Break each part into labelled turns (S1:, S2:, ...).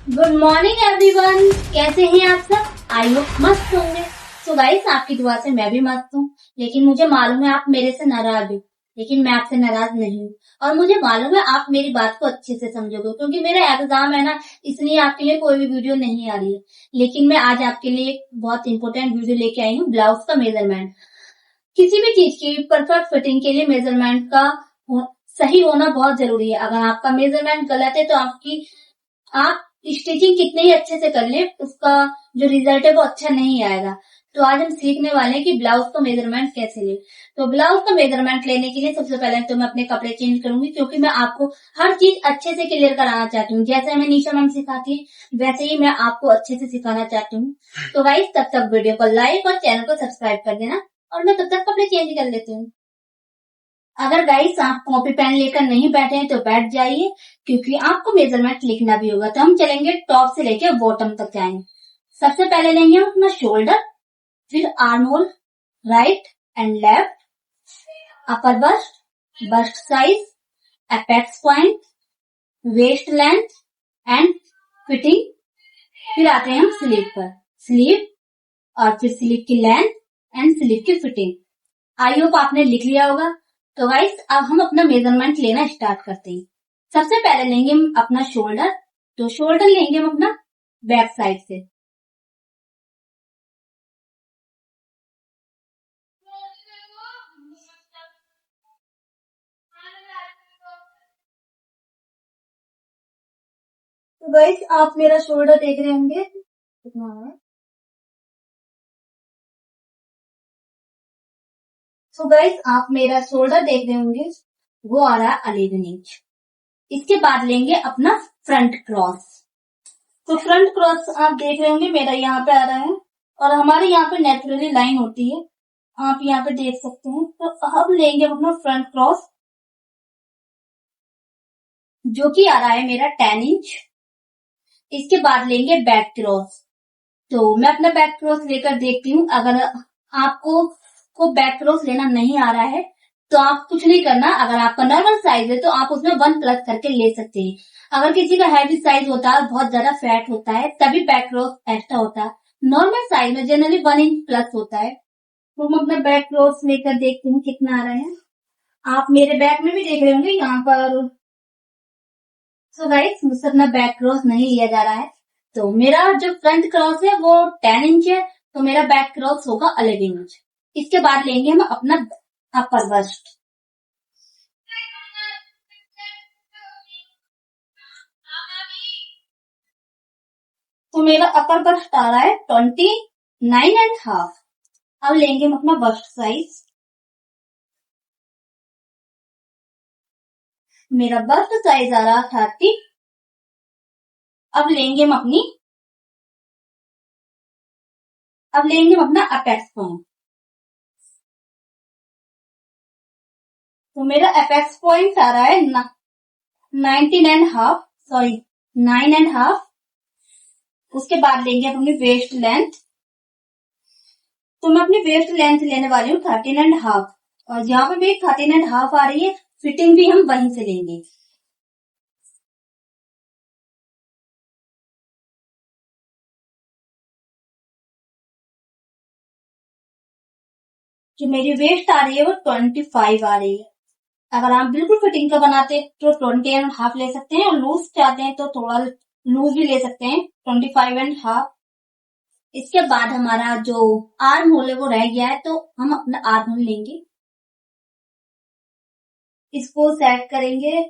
S1: Good morning everyone. कैसे हैं आप सब? आई होप मस्त होंगे। सो गाइस, आपकी दुआ से मैं भी मस्त हूँ। लेकिन मुझे मालूम है आप मेरे से नाराज हो, लेकिन मैं आपसे नाराज नहीं हूँ। और मुझे मालूम है आप मेरी बात को अच्छे से समझोगे, क्योंकि मेरा एग्जाम है ना, इसलिए आपके लिए कोई भी वीडियो नहीं आ रही है। लेकिन मैं आज आपके लिए एक बहुत इंपॉर्टेंट वीडियो लेके आई हूँ, ब्लाउज का मेजरमेंट। किसी भी चीज की परफेक्ट फिटिंग के लिए मेजरमेंट का सही होना बहुत जरूरी है। अगर आपका मेजरमेंट गलत है तो आप स्टिचिंग कितने ही अच्छे से कर ले, उसका जो रिजल्ट है वो अच्छा नहीं आएगा। तो आज हम सीखने वाले हैं कि ब्लाउज का मेजरमेंट कैसे ले। तो ब्लाउज का मेजरमेंट लेने के लिए सबसे पहले तो मैं अपने कपड़े चेंज करूंगी, क्योंकि मैं आपको हर चीज अच्छे से क्लियर कराना चाहती हूँ। जैसे हमें निशा मैम सिखाती है वैसे ही मैं आपको अच्छे से सिखाना चाहती हूँ। तो गाइस, तब तक वीडियो को लाइक और चैनल को सब्सक्राइब कर देना, और मैं तब तक कपड़े चेंज कर लेती हूँ। अगर गाइस आप कॉपी पेन लेकर नहीं बैठे हैं तो बैठ जाइए, क्योंकि आपको मेजरमेंट लिखना भी होगा। तो हम चलेंगे टॉप से लेकर बॉटम तक जाएंगे। सबसे पहले लेंगे हम अपना शोल्डर, फिर armhole, right and left, upper bust, bust size, apex point, waist length and fitting. फिर आते हैं हम स्लीव पर, स्लीव और फिर स्लीव की लेंथ एंड स्लीव की फिटिंग। आई होप आपने लिख लिया होगा। तो गाइस, अब हम अपना मेजरमेंट लेना स्टार्ट करते हैं। सबसे पहले लेंगे हम अपना शोल्डर। तो शोल्डर लेंगे हम अपना बैक साइड से। तो गाइस, आप मेरा शोल्डर देख रहे होंगे कितना है। तो गाइस, आप मेरा शोल्डर देख रहे होंगे, वो आ रहा है 11 इंच। इसके बाद लेंगे अपना फ्रंट क्रॉस। तो फ्रंट क्रॉस आप देख रहे होंगे मेरा यहाँ पे आ रहा है, और हमारे यहाँ पे नेचुरली लाइन होती है, आप यहाँ पे देख सकते हैं। तो अब लेंगे अपना फ्रंट क्रॉस, जो कि आ रहा है मेरा 10 इंच। इसके बाद लेंगे बैक क्रॉस। तो मैं अपना बैक क्रॉस लेकर देखती हूँ। अगर आपको बैक क्रॉस लेना नहीं आ रहा है तो आप कुछ नहीं करना। अगर आपका नॉर्मल साइज है तो आप उसमें 1 प्लस करके ले सकते हैं। अगर किसी का हैवी साइज होता है, बहुत ज्यादा फैट होता है, तभी बैक क्रॉस एक्स्ट्रा होता है। नॉर्मल साइज में जनरली 1 इंच प्लस होता है। तो मैं अपना बैक क्रॉस लेकर देखती हूँ कितना आ रहा है। आप मेरे बैक में भी देख रहे होंगे यहाँ पर। सो गाइस, मुझसे अपना बैक क्रॉस नहीं लिया जा रहा है। तो मेरा जो फ्रंट क्रॉस है वो 10 इंच है, तो मेरा बैक क्रॉस होगा 11 इंच। इसके बाद लेंगे हम अपना अपर बस्ट। तो मेरा अपर बस्ट आ रहा है 29.5। अब लेंगे हम अपना बस्ट साइज। मेरा बस्ट साइज आ रहा है 30। अब लेंगे हम अपना अपेक्स पॉइंट। तो मेरा अपेक्स पॉइंट आ रहा है 19.5, सॉरी 9.5। उसके बाद लेंगे अपनी वेस्ट लेंथ। तो मैं अपनी वेस्ट लेंथ लेने वाली हूँ 13.5, और यहाँ पे भी 13.5 आ रही है। फिटिंग भी हम वहीं से लेंगे। जो मेरी वेस्ट आ रही है वो 25 आ रही है। अगर आप बिल्कुल फिटिंग का बनाते हैं तो 20.5 ले सकते हैं, और लूज चाहते हैं तो थोड़ा लूज भी ले सकते हैं, 25.5। इसके बाद हमारा जो आर्म होल है वो रह गया है, तो हम अपना आर्म होल लेंगे, इसको सेट करेंगे।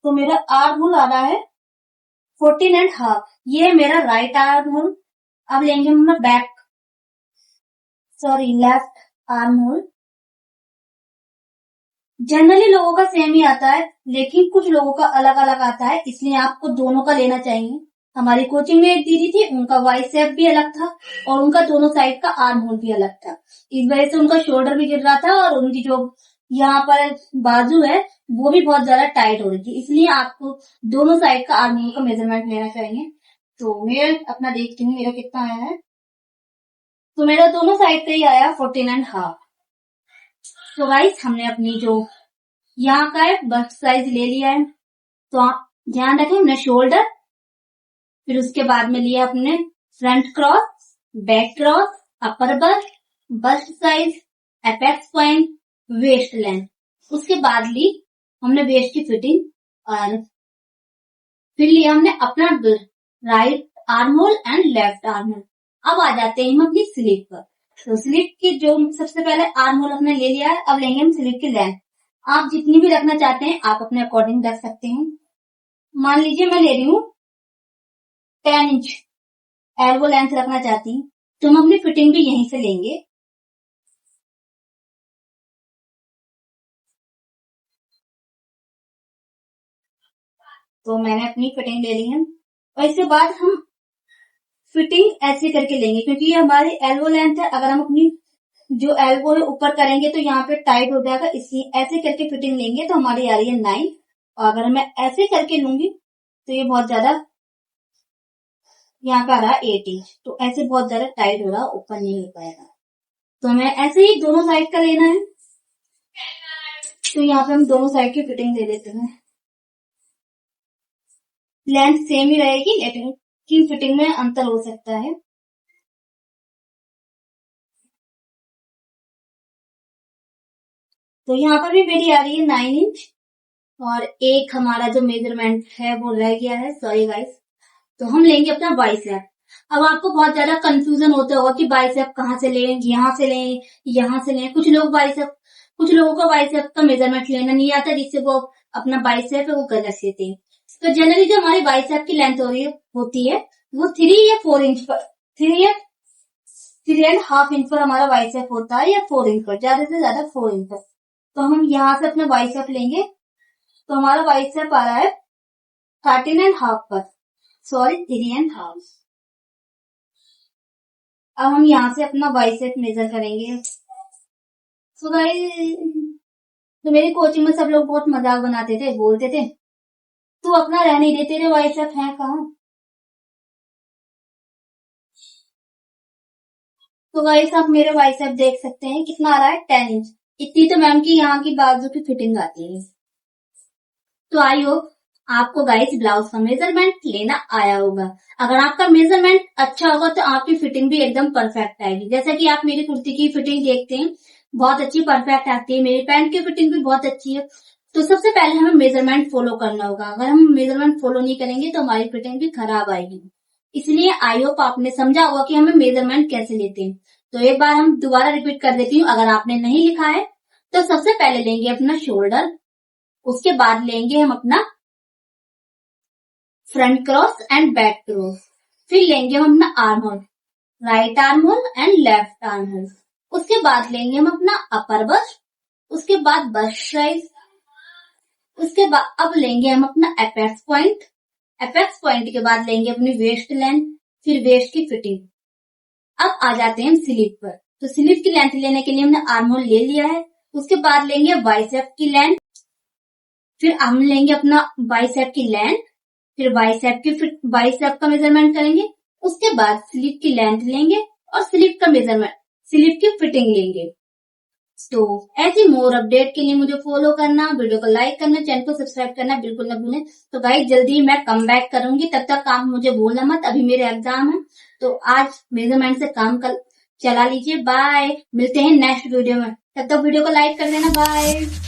S1: तो मेरा आर्म होल आ रहा है 14.5। ये मेरा राइट आर्म होल। अब लेंगे हम लेफ्ट आर्म होल। जनरली लोगों का सेम ही आता है, लेकिन कुछ लोगों का अलग अलग आता है, इसलिए आपको दोनों का लेना चाहिए। हमारी कोचिंग में एक दीदी थी, उनका वाई शेप भी अलग था, और उनका दोनों साइड का आर्म होल भी अलग था। इस वजह से उनका शोल्डर भी गिर रहा था, और उनकी जो यहाँ पर बाजू है वो भी बहुत ज्यादा टाइट हो रही थी, इसलिए आपको दोनों साइड का आर्म होल का मेजरमेंट लेना चाहिए। तो मैं अपना देखती हूँ मेरा कितना आया है। तो मेरा दोनों साइड का ही आया 14.5। तो गाइस हमने अपनी जो यहाँ का है बस्ट साइज ले लिया है। तो आप ध्यान रखें, हमने शोल्डर, फिर उसके बाद में लिया अपने front cross, back cross, upper bust size, apex point, waist length. उसके बाद ली हमने वेस्ट की फिटिंग और फिर लिया हमने अपना right arm hole and left arm hole. अब आ जाते हैं हम अपनी स्लीव पर। तो स्लीव की जो सबसे पहले आर्म होल अपने ले लिया है, अब लेंगे हम स्लीव की लेंथ। आप जितनी भी रखना चाहते हैं आप अपने अकॉर्डिंग रख सकते हैं। मान लीजिए मैं ले रही हूँ 10 इंच एल्बो लेंथ रखना चाहती हूँ, तो हम अपनी फिटिंग भी यहीं से लेंगे। तो मैंने अपनी फिटिंग ले ली है और इसके बाद हम फिटिंग ऐसे करके लेंगे, क्योंकि ये हमारी एल्बो लेंथ है। अगर हम अपनी जो एल्बो है ऊपर करेंगे तो यहाँ पे टाइट हो जाएगा, इसलिए ऐसे करके फिटिंग लेंगे। तो हमारी आ रही है 9 और अगर मैं ऐसे करके लूंगी तो ये बहुत ज्यादा यहाँ पे आ रहा है 8 इंच। तो ऐसे बहुत ज्यादा टाइट हो रहा है, ऊपर नहीं हो पाएगा। तो हमें ऐसे ही दोनों साइड का लेना है। तो यहाँ पे हम दोनों साइड की फिटिंग दे देते हैं। लेंथ सेम ही रहेगी लेकिन फिटिंग में अंतर हो सकता है। तो यहाँ पर भी मेरी आ रही है 9 इंच और एक हमारा जो मेजरमेंट है वो रह गया है, सॉरी गाइस। तो हम लेंगे अपना बाइसेप। अब आपको बहुत ज्यादा कंफ्यूजन होता होगा कि बाइसेप कहाँ से लें, यहाँ से लें, यहाँ से लें। कुछ लोगों को बाइसेप का मेजरमेंट लेना नहीं आता, जिससे वो अपना बाइसेप है वो गलत लेते हैं। तो जनरली जो हमारी बाइसेप की लेंथ होती है वो 3 या 4 इंच पर, 3.5 इंच पर हमारा बाइसेप होता है, या 4 इंच पर, ज्यादा से ज्यादा 4 इंच पर। तो हम यहाँ से अपना बाइसेप लेंगे। तो हमारा बाइसेप आ रहा है 13.5 पर, सॉरी 3.5। अब हम यहाँ से अपना बाइसेप मेजर करेंगे। तो तो मेरी कोचिंग में सब लोग बहुत मजाक बनाते थे, बोलते थे तू अपना रहने ही दे, तेरे बाइसेप है कहाँ। तो गाइस आप मेरे बाइसेप देख सकते हैं कितना आ रहा है, 10 इंच। इतनी तो मैम की यहाँ की बाजू की फिटिंग आती है। तो आई होप आपको गाइस ब्लाउज का मेजरमेंट लेना आया होगा। अगर आपका मेजरमेंट अच्छा होगा तो आपकी फिटिंग भी एकदम परफेक्ट आएगी। जैसा कि आप मेरी कुर्ती की फिटिंग देखते हैं, बहुत अच्छी परफेक्ट आती है। मेरी पैंट की फिटिंग भी बहुत अच्छी है। तो सबसे पहले हमें मेजरमेंट फॉलो करना होगा। अगर हम मेजरमेंट फॉलो नहीं करेंगे तो हमारी फिटिंग भी खराब आएगी। इसलिए आई होप आपने समझा होगा कि हमें मेजरमेंट कैसे लेते हैं। तो एक बार हम दोबारा रिपीट कर देती हूँ, अगर आपने नहीं लिखा है तो सबसे पहले लेंगे अपना शोल्डर, उसके बाद लेंगे हम अपना front cross and back cross, फिर लेंगे हम अपना arm hole, right arm hole and left arm hole. उसके बाद लेंगे हम अपना अपर बस्ट, उसके बाद बस्ट साइज, उसके बाद अब लेंगे हम अपना एपेक्स पॉइंट, एपेक्स पॉइंट के बाद लेंगे अपनी वेस्ट लेंथ, फिर वेस्ट की फिटिंग। अब आ जाते हैं हम स्लीव पर। तो स्लीव की लेंथ लेने के लिए हमने आर्म होल ले लिया है। उसके बाद लेंगे बाइसेप की लेंथ, फिर हम लेंगे अपना बाइसेप की लेंथ, फिर बाइसेप का मेजरमेंट करेंगे। उसके बाद स्लीव की लेंथ लेंगे और स्लीव का मेजरमेंट, स्लीव की फिटिंग लेंगे। तो ऐसी मोर अपडेट के लिए मुझे फॉलो करना, वीडियो को लाइक करना, चैनल को सब्सक्राइब करना बिल्कुल ना भूलें। तो गाइस जल्दी मैं कम बैक करूंगी, तब तक आप मुझे भूलना मत, अभी मेरे एग्जाम है। तो आज मेजरमेंट से काम चला लीजिए। बाय, मिलते हैं नेक्स्ट वीडियो में, तब तक वीडियो को लाइक कर देना। बाय।